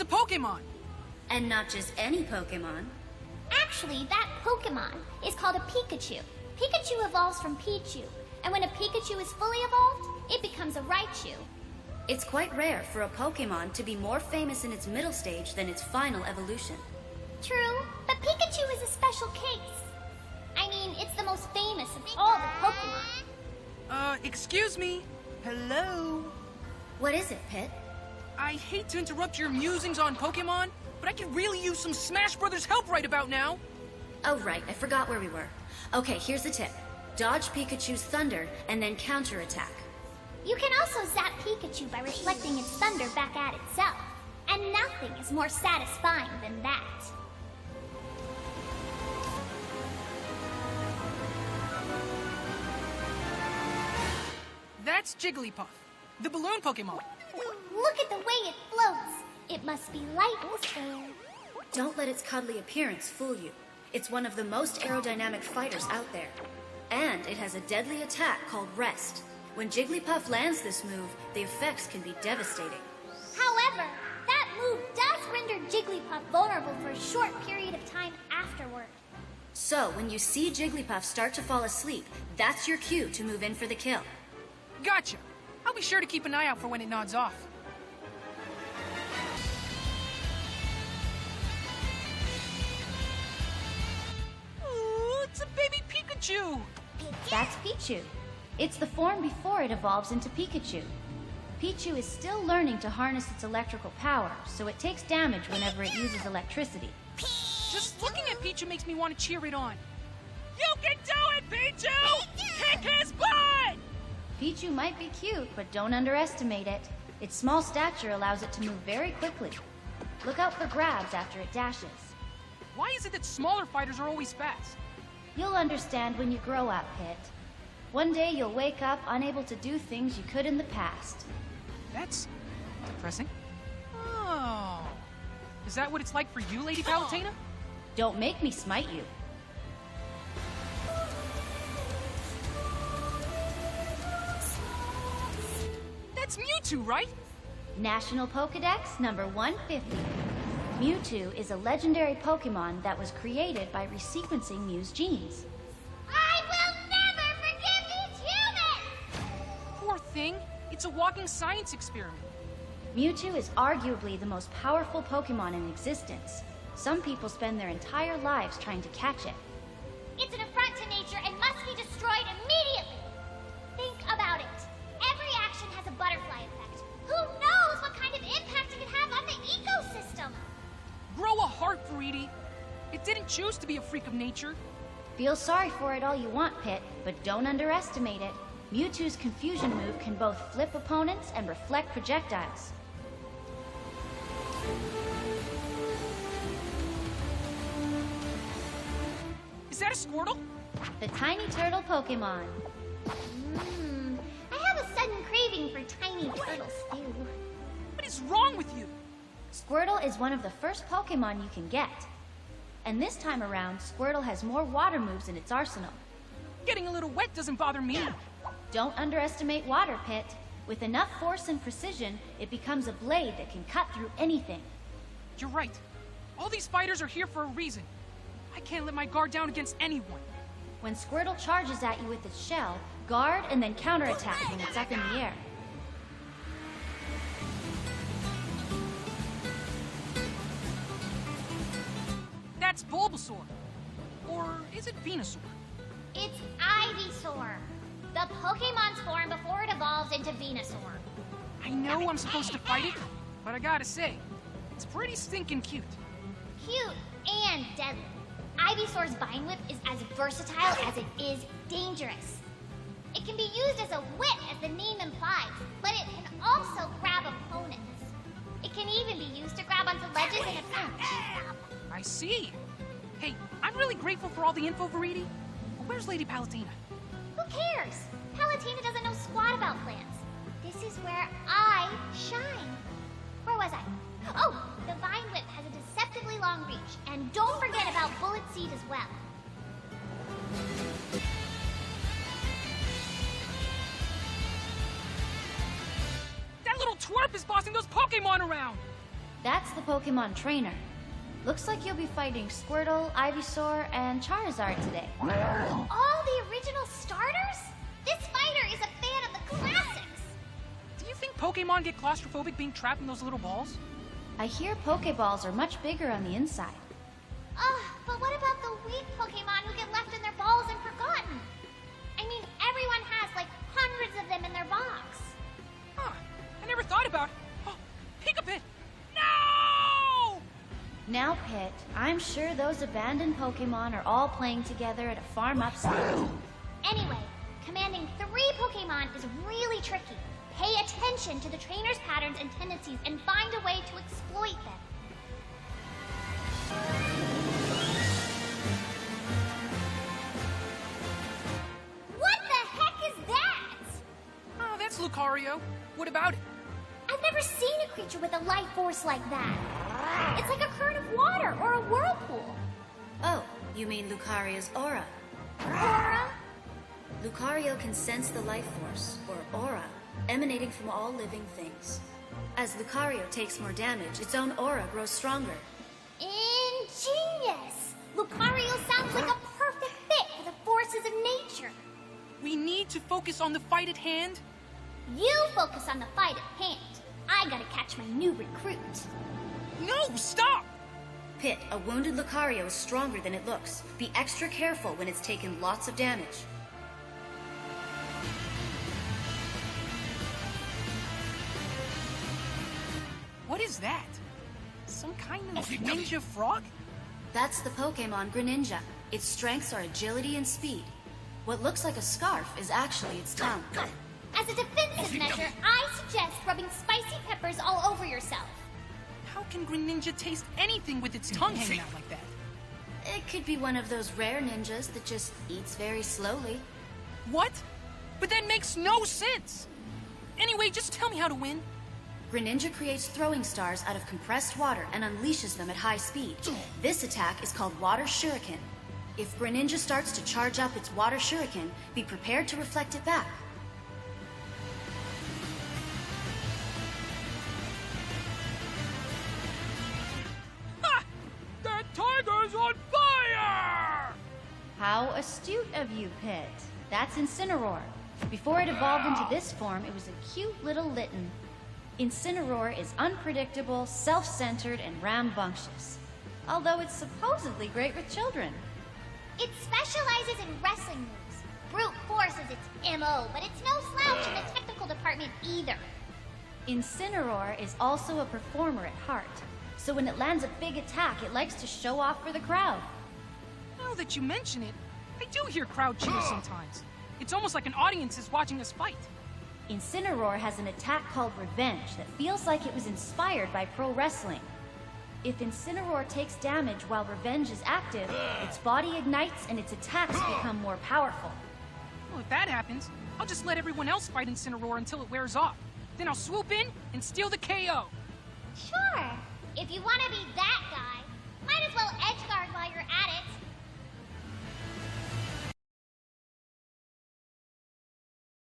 It's a Pokémon! And not just any Pokémon. Actually, that Pokémon is called a Pikachu. Pikachu evolves from Pichu, and when a Pikachu is fully evolved, it becomes a Raichu. It's quite rare for a Pokémon to be more famous in its middle stage than its final evolution. True, but Pikachu is a special case. I mean, it's the most famous of all the Pokémon. Excuse me? Hello? What is it, Pit? I hate to interrupt your musings on Pokémon, but I could really use some Smash Brothers help right about now. Oh, right, I forgot where we were. Okay, here's the tip. Dodge Pikachu's thunder and then counterattack. You can also zap Pikachu by reflecting its thunder back at itself. And nothing is more satisfying than that. That's Jigglypuff, the balloon Pokémon. Look at the way it floats. It must be light or... Don't let its cuddly appearance fool you. It's one of the most aerodynamic fighters out there. And it has a deadly attack called Rest. When Jigglypuff lands this move, the effects can be devastating. However, that move does render Jigglypuff vulnerable for a short period of time afterward. So, when you see Jigglypuff start to fall asleep, that's your cue to move in for the kill. Gotcha. I'll be sure to keep an eye out for when it nods off. Ooh, it's a baby Pikachu! That's Pichu. It's the form before it evolves into Pikachu. Pichu is still learning to harness its electrical power, so it takes damage whenever it uses electricity. Just looking at Pichu makes me want to cheer it on. You can do it, Pichu! Kick his butt! Pichu might be cute, but don't underestimate it. Its small stature allows it to move very quickly. Look out for grabs after it dashes. Why is it that smaller fighters are always fast? You'll understand when you grow up, Pit. One day you'll wake up unable to do things you could in the past. That's depressing. Oh. Is that what it's like for you, Lady Palutena? Don't make me smite you. That's Mewtwo, right? National Pokedex number 150. Mewtwo is a legendary Pokemon that was created by resequencing Mew's genes. I will never forgive these humans! Poor thing. It's a walking science experiment. Mewtwo is arguably the most powerful Pokemon in existence. Some people spend their entire lives trying to catch it. It's an affront to nature and must be destroyed immediately! Think about it. Every action has a butterfly effect. Who knows what kind of impact it could have on the ecosystem? Grow a heart, Faridi. It didn't choose to be a freak of nature. Feel sorry for it all you want, Pit, but don't underestimate it. Mewtwo's confusion move can both flip opponents and reflect projectiles. Is that a Squirtle? The tiny turtle Pokemon. I have a sudden craving for tiny turtle stew. What is wrong with you? Squirtle is one of the first Pokemon you can get. And this time around, Squirtle has more water moves in its arsenal. Getting a little wet doesn't bother me. Don't underestimate water, Pit. With enough force and precision, it becomes a blade that can cut through anything. You're right. All these fighters are here for a reason. I can't let my guard down against anyone. When Squirtle charges at you with its shell, guard and then counterattack when it's up in the air. That's Bulbasaur. Or is it Venusaur? It's Ivysaur, the Pokemon's form before it evolves into Venusaur. I know I'm supposed to fight it, but I gotta say, it's pretty stinking cute. Cute and deadly. Ivysaur's Vine Whip is as versatile as it is dangerous. It can be used as a whip, as the name implies, but it can also grab opponents. It can even be used to grab onto ledges in a pinch. I see. Hey, I'm really grateful for all the info, Faridi. But where's Lady Palutena? Who cares? Palutena doesn't know squat about plants. This is where I shine. Where was I? Oh, the Vine Whip has a deceptively long reach. And don't forget about Bullet Seed as well. That little twerp is bossing those Pokémon around! That's the Pokemon trainer. Looks like you'll be fighting Squirtle, Ivysaur, and Charizard today. All the original starters? This fighter is a fan of the classics! Do you think Pokemon get claustrophobic being trapped in those little balls? I hear Pokeballs are much bigger on the inside. But what about the weak Pokemon who get left in their balls and forgotten? I mean, everyone has like hundreds of them in their box. Huh. I never thought about... Oh, Pikapit! No! Now, Pit, I'm sure those abandoned Pokemon are all playing together at a farm upstate. Anyway, commanding 3 Pokemon is really tricky. Pay attention to the trainer's patterns and tendencies and find a way to exploit them. What the heck is that? Oh, that's Lucario. What about it? I've never seen a creature with a life force like that. It's like a current of water or a whirlpool. Oh, you mean Lucario's aura. Aura? Lucario can sense the life force, or aura, emanating from all living things. As Lucario takes more damage, its own aura grows stronger. Ingenious! Lucario sounds like a perfect fit for the forces of nature. We need to focus on the fight at hand. You focus on the fight at hand. I gotta catch my new recruit. No, stop! Pit, a wounded Lucario is stronger than it looks. Be extra careful when it's taken lots of damage. What is that? Some kind of ninja frog? That's the Pokemon Greninja. Its strengths are agility and speed. What looks like a scarf is actually its tongue. As a defensive measure, I suggest rubbing spicy peppers all over yourself. How can Greninja taste anything with its tongue hanging out like that? It could be one of those rare ninjas that just eats very slowly. What? But that makes no sense! Anyway, just tell me how to win. Greninja creates throwing stars out of compressed water and unleashes them at high speed. This attack is called Water Shuriken. If Greninja starts to charge up its Water Shuriken, be prepared to reflect it back. Ha! That tiger's on fire! How astute of you, Pit. That's Incineroar. Before it evolved into this form, it was a cute little Litten. Incineroar is unpredictable, self-centered, and rambunctious. Although it's supposedly great with children. It specializes in wrestling moves. Brute force is its MO, but it's no slouch in the technical department either. Incineroar is also a performer at heart. So when it lands a big attack, it likes to show off for the crowd. Now that you mention it, I do hear crowd cheers sometimes. It's almost like an audience is watching us fight. Incineroar has an attack called Revenge that feels like it was inspired by pro wrestling. If Incineroar takes damage while Revenge is active, its body ignites and its attacks become more powerful. Well, if that happens, I'll just let everyone else fight Incineroar until it wears off. Then I'll swoop in and steal the KO. Sure. If you want to be that guy, might as well edgeguard while you're at it.